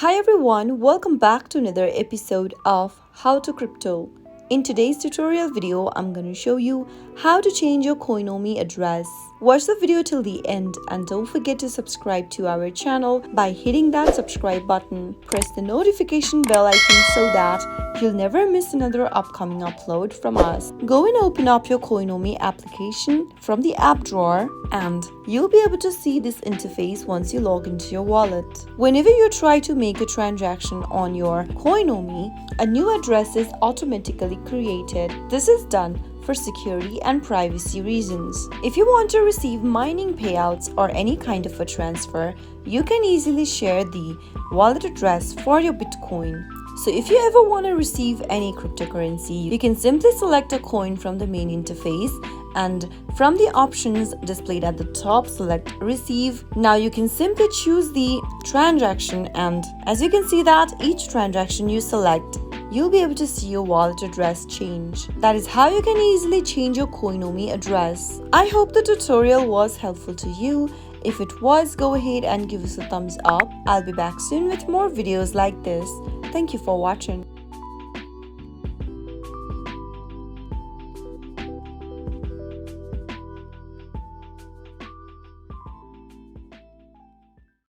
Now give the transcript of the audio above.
Hi everyone, welcome back to another episode of How to Crypto. In today's tutorial video, I'm going to show you how to change your Coinomi address. Watch the video till the end and don't forget to subscribe to our channel by hitting that subscribe button. Press the notification bell icon so that you'll never miss another upcoming upload from us. Go and open up your Coinomi application from the app drawer and you'll be able to see this interface once you log into your wallet. Whenever you try to make a transaction on your Coinomi, a new address is automatically created. This is done for security and privacy reasons. If you want to receive mining payouts or any kind of a transfer, you can easily share the wallet address for your Bitcoin. So if you ever want to receive any cryptocurrency, you can simply select a coin from the main interface and from the options displayed at the top, select receive. Now you can simply choose the transaction, and as you can see that each transaction you select, you'll be able to see your wallet address change. That is how you can easily change your Coinomi address. I hope the tutorial was helpful to you. If it was, go ahead and give us a thumbs up. I'll be back soon with more videos like this. Thank you for watching.